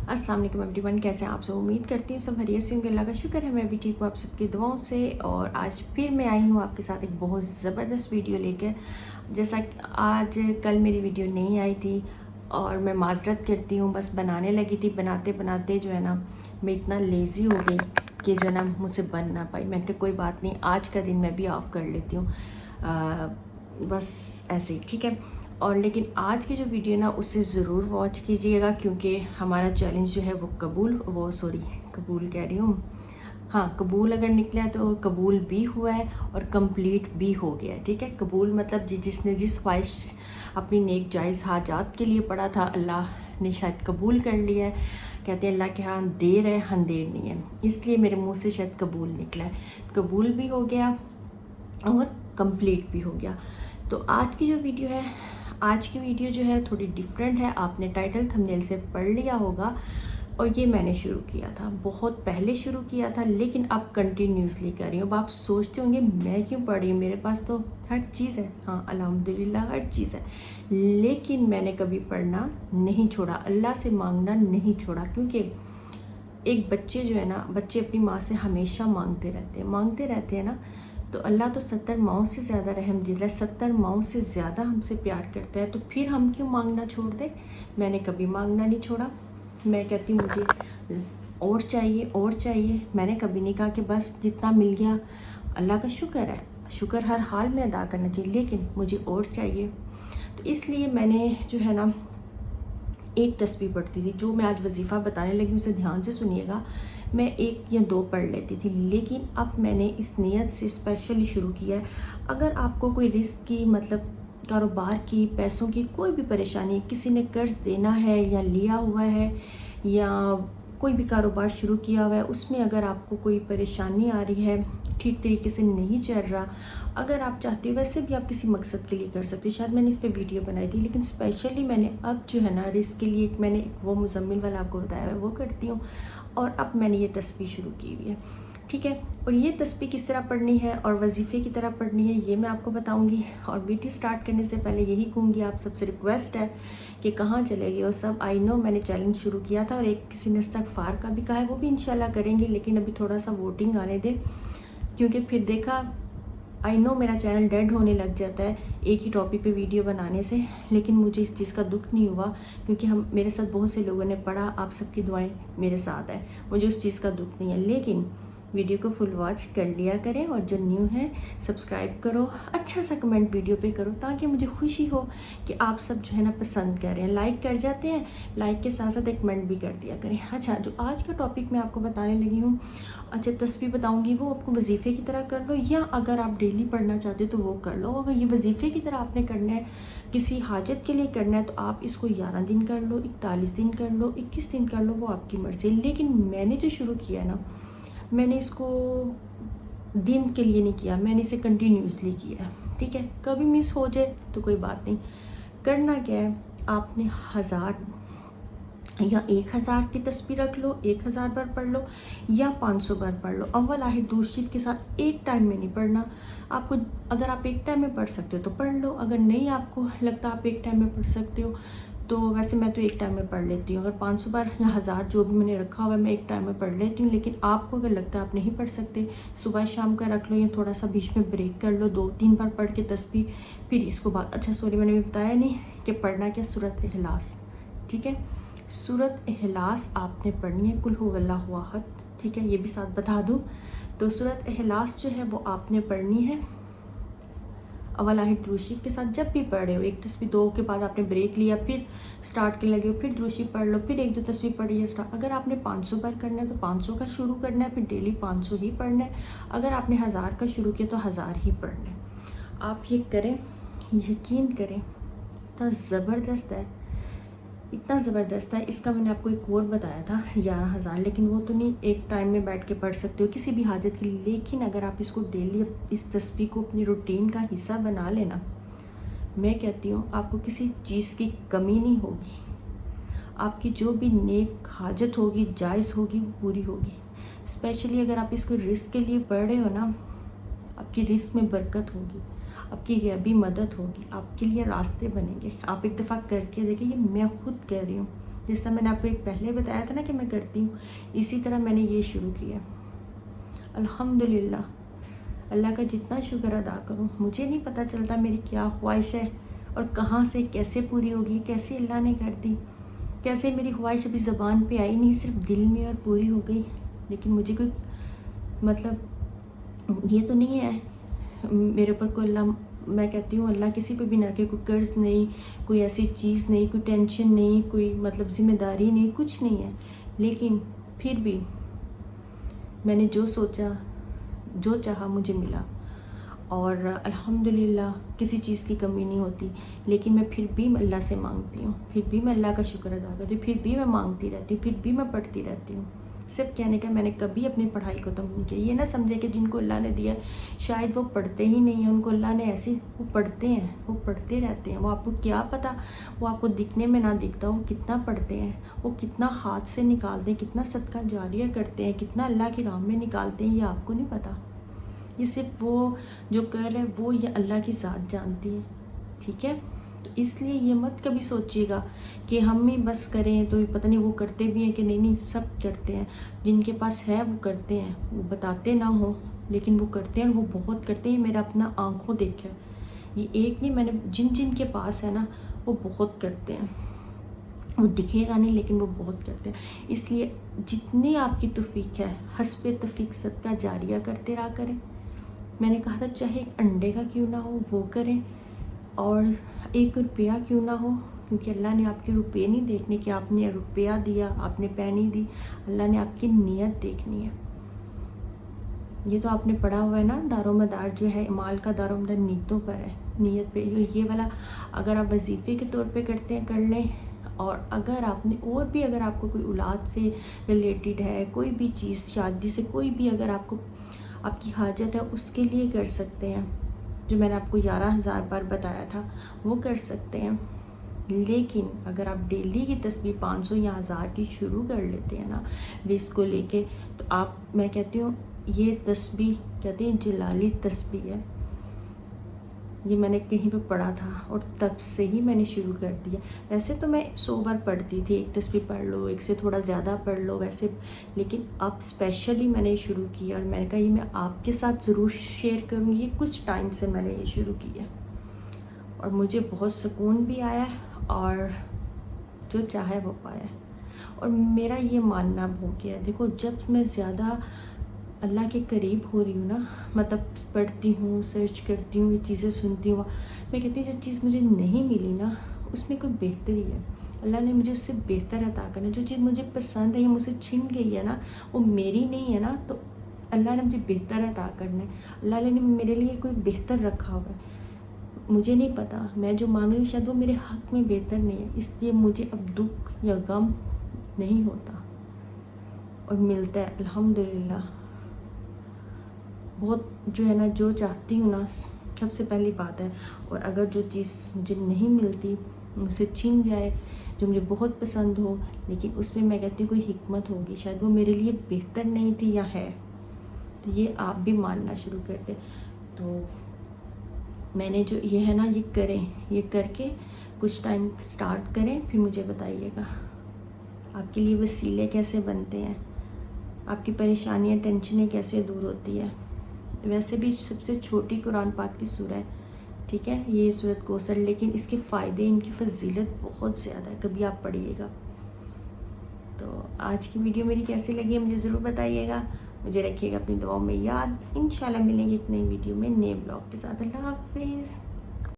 अस्सलाम वालेकुम एवरीवन, कैसे हैं आप सब। उम्मीद करती हूँ सब खैरियत से होंगे। अल्लाह का शुक्र है मैं भी ठीक हूँ आप सबकी दुआओं से। और आज फिर मैं आई हूँ आपके साथ एक बहुत ज़बरदस्त वीडियो लेकर। जैसा कि आज कल मेरी वीडियो नहीं आई थी और मैं माजरत करती हूँ, बस बनाने लगी थी। बनाते बनाते जो है ना मैं इतना लेज़ी हो गई कि जो है ना मुझसे बन ना पाई। मैंने कहा कोई बात नहीं, आज का दिन मैं भी ऑफ कर लेती हूँ, बस ऐसे ही ठीक है। और लेकिन आज की जो वीडियो ना उसे ज़रूर वॉच कीजिएगा, क्योंकि हमारा चैलेंज जो है वो कबूल कह रही हूँ, हाँ कबूल अगर निकला है तो कबूल भी हुआ है और कंप्लीट भी हो गया है। ठीक है, कबूल मतलब जिसने जिस ख्वाहिश अपनी नेक जायज़ हाजात के लिए पढ़ा था, अल्लाह ने शायद कबूल कर लिया है। कहते हैं अल्लाह के यहाँ देर है अंधेर नहीं है, इसलिए मेरे मुंह से शायद कबूल निकला है। कबूल भी हो गया और कंप्लीट भी हो गया। तो आज की जो वीडियो जो है थोड़ी डिफरेंट है। आपने टाइटल थंबनेल से पढ़ लिया होगा। और ये मैंने शुरू किया था, बहुत पहले शुरू किया था, लेकिन अब कंटिन्यूसली कर रही हूँ। अब आप सोचते होंगे मैं क्यों पढ़ रही हूँ, मेरे पास तो हर चीज़ है। हाँ अल्हम्दुलिल्लाह हर चीज़ है, लेकिन मैंने कभी पढ़ना नहीं छोड़ा, अल्लाह से मांगना नहीं छोड़ा। क्योंकि एक बच्चे जो है ना, बच्चे अपनी माँ से हमेशा मांगते रहते हैं ना। तो अल्लाह तो 70 माओं से ज़्यादा रहमदिल है, 70 माओं से ज़्यादा हमसे प्यार करता है। तो फिर हम क्यों मांगना छोड़ दें। मैंने कभी मांगना नहीं छोड़ा। मैं कहती हूँ मुझे और चाहिए और चाहिए। मैंने कभी नहीं कहा कि बस जितना मिल गया अल्लाह का शुक्र है, शुक्र हर हाल में अदा करना चाहिए, लेकिन मुझे और चाहिए। तो इसलिए मैंने जो है ना एक तस्बीह पढ़ती थी। जो मैं आज वजीफ़ा बताने लगी उसे ध्यान से सुनिएगा। मैं एक या दो पढ़ लेती थी, लेकिन अब मैंने इस नियत से स्पेशली शुरू किया है। अगर आपको कोई रिस्क की मतलब कारोबार की, पैसों की कोई भी परेशानी, किसी ने कर्ज देना है या लिया हुआ है, या कोई भी कारोबार शुरू किया हुआ है, उसमें अगर आपको कोई परेशानी आ रही है, ठीक तरीके से नहीं चल रहा, अगर आप चाहते हो, वैसे भी आप किसी मकसद के लिए कर सकते हो। शायद मैंने इस पे वीडियो बनाई थी, लेकिन स्पेशली मैंने अब जो है ना रिस्क के लिए मैंने वो मुज़म्मिल वाला आपको बताया है वो करती हूँ। और अब मैंने ये तस्बीह शुरू की हुई है, ठीक है। और ये तस्बीह किस तरह पढ़नी है और वजीफ़े की तरह पढ़नी है ये मैं आपको बताऊंगी। और वीडियो स्टार्ट करने से पहले यही कहूँगी, आप सबसे रिक्वेस्ट है कि कहाँ चले गए हो सब। आई नो मैंने चैलेंज शुरू किया था और एक किसी ने इस्तग़फ़ार का भी कहा है, वो भी इंशाल्लाह करेंगे, लेकिन अभी थोड़ा सा वोटिंग आने दें, क्योंकि फिर देखा आई नो मेरा चैनल डेड होने लग जाता है एक ही टॉपिक पे वीडियो बनाने से। लेकिन मुझे इस चीज़ का दुख नहीं हुआ, क्योंकि मेरे साथ बहुत से लोगों ने पढ़ा, आप सबकी दुआएं मेरे साथ है, मुझे उस चीज़ का दुख नहीं है। लेकिन वीडियो को फुल वॉच कर लिया करें, और जो न्यू है सब्सक्राइब करो, अच्छा सा कमेंट वीडियो पे करो, ताकि मुझे खुशी हो कि आप सब जो है ना पसंद कर रहे हैं। लाइक कर जाते हैं, लाइक के साथ साथ एक कमेंट भी कर दिया करें। अच्छा, जो आज का टॉपिक मैं आपको बताने लगी हूँ, अच्छा तस्बीह बताऊँगी, वो आपको वजीफ़े की तरह कर लो, या अगर आप डेली पढ़ना चाहते हो तो वो कर लो। अगर ये वजीफ़े की तरह आपने करना है, किसी हाजत के लिए करना है, तो आप इसको 11 दिन कर लो, 41 दिन कर लो, 21 दिन कर लो, वो आपकी मर्ज़ी। लेकिन मैंने जो शुरू किया है ना, मैंने इसको दिन के लिए नहीं किया, मैंने इसे कंटिन्यूसली किया है, ठीक है। कभी मिस हो जाए तो कोई बात नहीं। करना क्या है, आपने 1000 या 1000 की तस्बीह रख लो, 1000 बार पढ़ लो, या 500 बार पढ़ लो। अव्वल आखिर दूसरी के साथ एक टाइम में नहीं पढ़ना आपको। अगर आप एक टाइम में पढ़ सकते हो तो पढ़ लो, अगर नहीं आपको लगता आप एक टाइम में पढ़ सकते हो तो वैसे मैं तो एक टाइम में पढ़ लेती हूँ। अगर 500 बार या 1000 जो भी मैंने रखा हुआ है मैं एक टाइम में पढ़ लेती हूँ। लेकिन आपको अगर लगता है आप नहीं पढ़ सकते, सुबह शाम का रख लो, या थोड़ा सा बीच में ब्रेक कर लो, 2-3 बार पढ़ के तस्बीह, फिर इसको बाद अच्छा सॉरी मैंने भी बताया नहीं कि पढ़ना क्या, सूरत इखलास, ठीक है। सूरत इखलास आपने पढ़नी है, कुल हुवल्लाहु अहद, ठीक है, ये भी साथ बता दूँ। तो सूरत इखलास जो है वो आपने पढ़नी है अव्वल आखिर दुरूद शरीफ के साथ। जब भी पढ़ रहे हो, एक तस्बीह दो के बाद आपने ब्रेक लिया, फिर स्टार्ट करने लगे हो, फिर दुरूद शरीफ पढ़ लो, फिर एक दो तस्बीह पढ़ी है स्टार्ट। अगर आपने 500 बार करना है तो 500 का शुरू करना है, फिर डेली 500 ही पढ़ना है। अगर आपने 1000 का शुरू किया तो 1000 ही पढ़ना है। आप ये करें, यकीन करें, इतना ज़बरदस्त है, इतना ज़बरदस्त है। इसका मैंने आपको एक और बताया था 11000, लेकिन वो तो नहीं एक टाइम में बैठ के पढ़ सकते हो किसी भी हाजत के लिए। लेकिन अगर आप इसको डेली इस तस्बीह को अपनी रूटीन का हिस्सा बना लेना, मैं कहती हूँ आपको किसी चीज़ की कमी नहीं होगी। आपकी जो भी नेक हाजत होगी, जायज़ होगी, वो पूरी होगी। स्पेशली अगर आप इसको रिस्क के लिए पढ़ रहे हो ना, आपकी रिस्क में बरकत होगी, आपकी गैबी मदद होगी, आपके लिए रास्ते बनेंगे। आप एक दफ़ा करके देखिए, ये मैं खुद कह रही हूँ, جس طرح میں نے آپ کو ایک پہلے بتایا تھا نا کہ میں کرتی ہوں، اسی طرح میں نے یہ شروع کیا۔ الحمدللہ، اللہ کا جتنا شکر ادا کروں، مجھے نہیں پتہ چلتا میری کیا خواہش ہے اور کہاں سے کیسے پوری ہوگی، کیسے اللہ نے کر دی، کیسے میری خواہش ابھی زبان پہ آئی نہیں، صرف دل میں اور پوری ہو گئی۔ لیکن مجھے کوئی مطلب یہ تو نہیں ہے میرے اوپر کوئی اللہ، میں کہتی ہوں اللہ کسی پہ بھی نہ کہ کوئی قرض نہیں، کوئی ایسی چیز نہیں، کوئی ٹینشن نہیں، کوئی مطلب ذمہ داری نہیں، کچھ نہیں ہے۔ لیکن پھر بھی میں نے جو سوچا، جو چاہا مجھے ملا، اور الحمدللہ کسی چیز کی کمی نہیں ہوتی۔ لیکن میں پھر بھی اللہ سے مانگتی ہوں، پھر بھی میں اللہ کا شکر ادا کرتی ہوں، پھر بھی میں مانگتی رہتی ہوں، پھر بھی میں پڑھتی رہتی ہوں۔ صرف کہنے کا میں نے کبھی اپنی پڑھائی ختم نہیں کیا۔ یہ نہ سمجھے کہ جن کو اللہ نے دیا شاید وہ پڑھتے ہی نہیں ہیں، ان کو اللہ نے ایسی، وہ پڑھتے ہیں، وہ پڑھتے رہتے ہیں۔ وہ آپ کو کیا پتہ، وہ آپ کو دکھنے میں نہ دکھتا وہ کتنا پڑھتے ہیں، وہ کتنا ہاتھ سے نکالتے ہیں، کتنا صدقہ جاریہ کرتے ہیں، کتنا اللہ کی راہ میں نکالتے ہیں، یہ آپ کو نہیں پتہ۔ یہ صرف وہ جو کر رہے ہیں وہ یہ اللہ کی ذات جانتی ہے، ٹھیک ہے؟ تو اس لیے یہ مت کبھی سوچیے گا کہ ہم ہی بس کریں تو پتہ نہیں وہ کرتے بھی ہیں کہ نہیں۔ نہیں، سب کرتے ہیں، جن کے پاس ہے وہ کرتے ہیں، وہ بتاتے نہ ہوں لیکن وہ کرتے ہیں، وہ بہت کرتے ہیں۔ میرا اپنا آنکھوں دیکھا ہے، یہ ایک نہیں، میں نے جن کے پاس ہے نا وہ بہت کرتے ہیں، وہ دکھے گا نہیں لیکن وہ بہت کرتے ہیں۔ اس لیے جتنی آپ کی توفیق ہے حسب توفیق صدقہ جاریہ کرتے رہا کریں۔ میں نے کہا تھا چاہے ایک انڈے کا کیوں نہ ہو وہ کریں، اور 1 روپیہ کیوں نہ ہو، کیونکہ اللہ نے آپ کے روپے نہیں دیکھنے کہ آپ نے روپیہ دیا، آپ نے پینی دی، اللہ نے آپ کی نیت دیکھنی ہے۔ یہ تو آپ نے پڑھا ہوا ہے نا، دار و مدار جو ہے مال کا دار و مدار نیتوں پر ہے، نیت پہ۔ یہ والا اگر آپ وظیفے کے طور پہ کرتے ہیں کر لیں، اور اگر آپ نے اور بھی اگر آپ کو کوئی اولاد سے ریلیٹڈ ہے، کوئی بھی چیز، شادی سے کوئی بھی اگر آپ کو آپ کی حاجت ہے، اس کے لیے کر سکتے ہیں، جو میں نے آپ کو 11,000 بار بتایا تھا وہ کر سکتے ہیں۔ لیکن اگر آپ ڈیلی کی تسبیح 500 یا 1000 کی شروع کر لیتے ہیں نا رزق کو لے کے، تو آپ، میں کہتی ہوں یہ تسبیح کہتے ہیں جلالی تسبیح ہے۔ یہ میں نے کہیں پہ پڑھا تھا اور تب سے ہی میں نے شروع کر دیا۔ ویسے تو میں 100 بار پڑھتی تھی، ایک تسبیح پڑھ لو، ایک سے تھوڑا زیادہ پڑھ لو ویسے، لیکن اب اسپیشلی میں نے شروع کیا، اور میں نے کہا یہ میں آپ کے ساتھ ضرور شیئر کروں گی۔ کچھ ٹائم سے میں نے یہ شروع کیا اور مجھے بہت سکون بھی آیا اور جو چاہے وہ پایا، اور میرا یہ ماننا ہو گیا، دیکھو جب میں زیادہ اللہ کے قریب ہو رہی ہوں نا، مطلب پڑھتی ہوں، سرچ کرتی ہوں، یہ چیزیں سنتی ہوں، میں کہتی ہوں جو چیز مجھے نہیں ملی نا اس میں کوئی بہتری ہے، اللہ نے مجھے اس سے بہتر عطا کرنا۔ جو چیز مجھے پسند ہے یا مجھ سے چھن گئی ہے نا، وہ میری نہیں ہے نا، تو اللہ نے مجھے بہتر عطا کرنا ہے۔ اللہ نے میرے لیے کوئی بہتر رکھا ہوا ہے، مجھے نہیں پتا، میں جو مانگ رہی ہوں شاید وہ میرے حق میں بہتر نہیں ہے، اس لیے مجھے اب دکھ یا غم نہیں ہوتا اور ملتا ہے الحمدللہ۔ بہت جو ہے نا، جو چاہتی ہوں نا، سب سے پہلی بات ہے، اور اگر جو چیز مجھے نہیں ملتی، مجھ سے چھن جائے، جو مجھے بہت پسند ہو، لیکن اس میں میں کہتی ہوں کوئی حکمت ہوگی، شاید وہ میرے لیے بہتر نہیں تھی یا ہے، تو یہ آپ بھی ماننا شروع کر دیں۔ تو میں نے جو یہ ہے نا، یہ کریں، یہ کر کے کچھ ٹائم سٹارٹ کریں، پھر مجھے بتائیے گا آپ کے لیے وسیلے کیسے بنتے ہیں، آپ کی پریشانیاں، ٹینشنیں کیسے دور ہوتی ہے۔ ویسے بھی سب سے چھوٹی قرآن پاک کی سورہ ہے، ٹھیک ہے، یہ سورۃ کوثر، لیکن اس کے فائدے، ان کی فضیلت بہت زیادہ ہے، کبھی آپ پڑھیے گا۔ تو آج کی ویڈیو میری کیسی لگی ہے مجھے ضرور بتائیے گا، مجھے رکھیے گا اپنی دعاؤں میں یاد۔ انشاءاللہ ملیں گے ایک نئی ویڈیو میں، نئے بلاگ کے ساتھ۔ اللہ حافظ۔